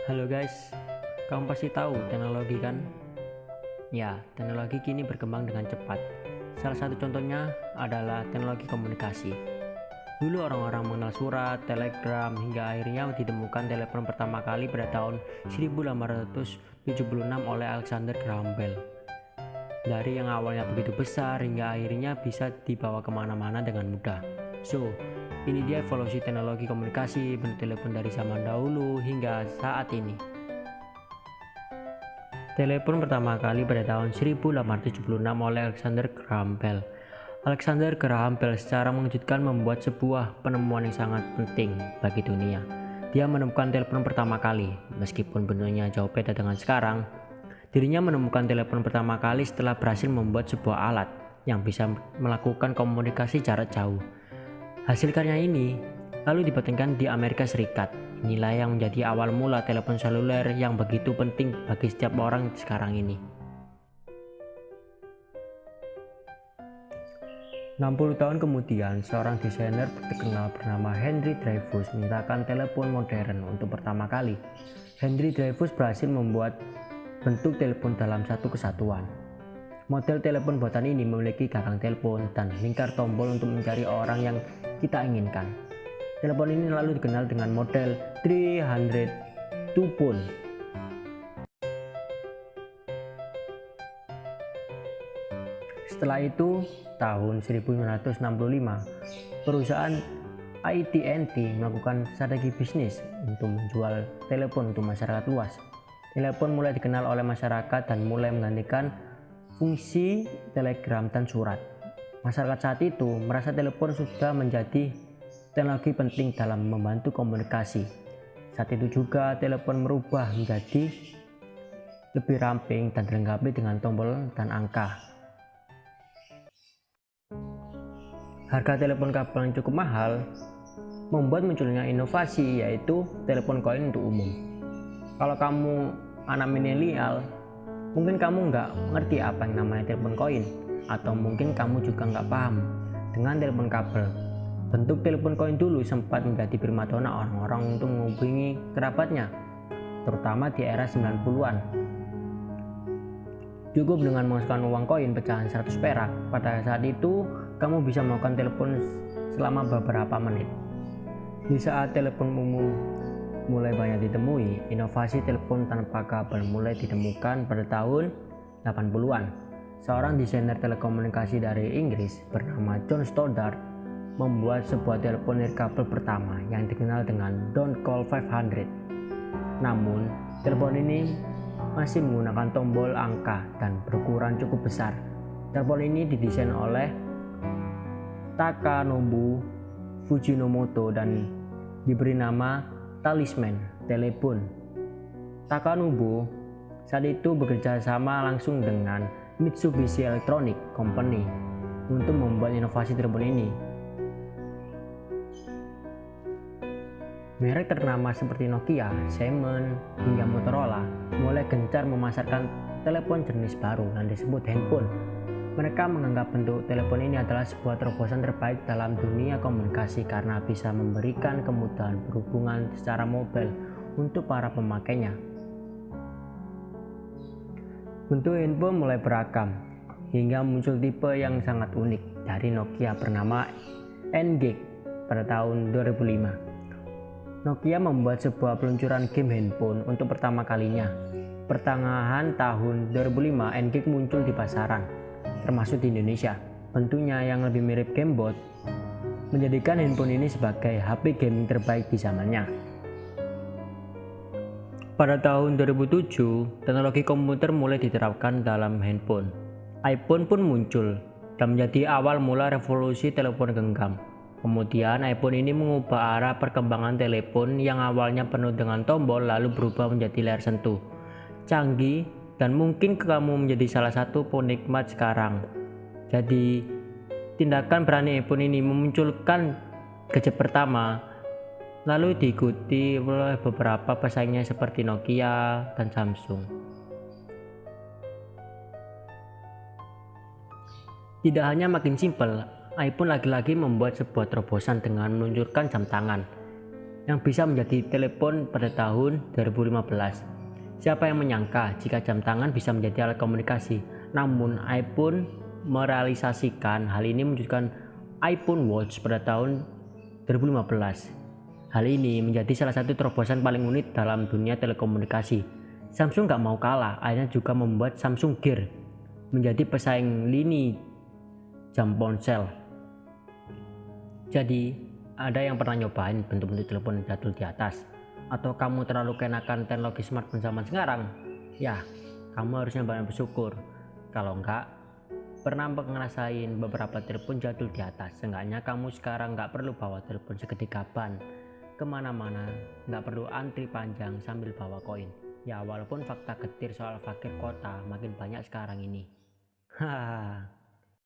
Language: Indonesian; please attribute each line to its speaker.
Speaker 1: Halo guys, kamu pasti tahu teknologi kan? Ya, teknologi kini berkembang dengan cepat. Salah satu contohnya adalah teknologi komunikasi. Dulu orang-orang mengenal surat, telegram, hingga akhirnya ditemukan telepon pertama kali pada tahun 1876 oleh Alexander Graham Bell. Dari yang awalnya begitu besar hingga akhirnya bisa dibawa kemana-mana dengan mudah. So, ini dia evolusi teknologi komunikasi bentuk telepon dari zaman dahulu hingga saat ini. Telepon pertama kali pada tahun 1876 oleh Alexander Graham Bell. Alexander Graham Bell secara mengejutkan membuat sebuah penemuan yang sangat penting bagi dunia. Dia menemukan telepon pertama kali, meskipun bentuknya jauh beda dengan sekarang. Dirinya menemukan telepon pertama kali setelah berhasil membuat sebuah alat yang bisa melakukan komunikasi jarak jauh. Hasil karya ini lalu dipatenkan di Amerika Serikat. Inilah yang menjadi awal mula telepon seluler yang begitu penting bagi setiap orang sekarang ini. 60 tahun kemudian, seorang desainer terkenal bernama Henry Dreyfuss menciptakan telepon modern untuk pertama kali. Henry Dreyfuss berhasil membuat bentuk telepon dalam satu kesatuan. Model telepon buatan ini memiliki gagang telepon dan lingkar tombol untuk mencari orang yang kita inginkan. Telepon ini lalu dikenal dengan model 302 phone. Setelah itu, tahun 1965, perusahaan AT&T melakukan strategi bisnis untuk menjual telepon untuk masyarakat luas. Telepon mulai dikenal oleh masyarakat dan mulai menggantikan fungsi telegram dan surat. Masyarakat saat itu merasa telepon sudah menjadi teknologi penting dalam membantu komunikasi. Saat itu juga telepon berubah menjadi lebih ramping dan dilengkapi dengan tombol dan angka. Harga telepon kabel yang cukup mahal membuat munculnya inovasi, yaitu telepon koin untuk umum. Kalau kamu anak milenial, mungkin kamu nggak ngerti apa yang namanya telepon koin, atau mungkin kamu juga nggak paham dengan telepon kabel. Bentuk telepon koin dulu sempat menjadi primadona orang-orang untuk menghubungi kerabatnya, terutama di era 90-an. Cukup dengan memasukkan uang koin pecahan 100 perak. Pada saat itu, kamu bisa melakukan telepon selama beberapa menit. Di saat telepon umum mulai banyak ditemui, inovasi telepon tanpa kabel mulai ditemukan pada tahun 80-an. Seorang desainer telekomunikasi dari Inggris bernama John Stoddard membuat sebuah telepon nirkabel pertama yang dikenal dengan Don't Call 500. Namun, telepon ini masih menggunakan tombol angka dan berukuran cukup besar. Telepon ini didesain oleh Takanobu Fujimoto dan diberi nama Talisman Telepon. Takanobu saat itu bekerja sama langsung dengan Mitsubishi Electronic Company untuk membuat inovasi telepon ini. Merek ternama seperti Nokia, Siemens, hingga Motorola mulai gencar memasarkan telepon jenis baru yang disebut handphone. Mereka menganggap bentuk telepon ini adalah sebuah terobosan terbaik dalam dunia komunikasi karena bisa memberikan kemudahan berhubungan secara mobile untuk para pemakainya. Bentuk handphone mulai beragam, hingga muncul tipe yang sangat unik dari Nokia bernama N-Gage pada tahun 2005. Nokia membuat sebuah peluncuran game handphone untuk pertama kalinya. Pertengahan tahun 2005, N-Gage muncul di pasaran, termasuk di Indonesia. Bentuknya yang lebih mirip gamebot menjadikan handphone ini sebagai HP gaming terbaik di zamannya. Pada tahun 2007, teknologi komputer mulai diterapkan dalam handphone. iPhone pun muncul dan menjadi awal mula revolusi telepon genggam. Kemudian iPhone ini mengubah arah perkembangan telepon yang awalnya penuh dengan tombol lalu berubah menjadi layar sentuh, canggih, dan mungkin kamu menjadi salah satu penikmat sekarang. Jadi, tindakan berani iPhone ini memunculkan gadget pertama, lalu diikuti oleh beberapa pesaingnya seperti Nokia dan Samsung. Tidak hanya makin simpel, iPhone lagi-lagi membuat sebuah terobosan dengan meluncurkan jam tangan. yang bisa menjadi telepon pada tahun 2015. Siapa yang menyangka jika jam tangan bisa menjadi alat komunikasi? Namun iPhone merealisasikan hal ini menunjukkan iPhone Watch pada tahun 2015. Hal ini menjadi salah satu terobosan paling unik dalam dunia telekomunikasi. Samsung gak mau kalah, akhirnya juga membuat Samsung Gear menjadi pesaing lini jam ponsel. Jadi, ada yang pernah nyobain bentuk-bentuk telepon jadul di atas? Atau kamu terlalu kenakan teknologi smartphone zaman sekarang? Ya, kamu harusnya banyak bersyukur. Kalau enggak, pernah ngerasain beberapa telepon jadul di atas. Seenggaknya kamu sekarang nggak perlu bawa telepon segede gaban kemana-mana, nggak perlu antri panjang sambil bawa koin. Ya, walaupun fakta getir soal fakir kota makin banyak sekarang ini. Hahaha.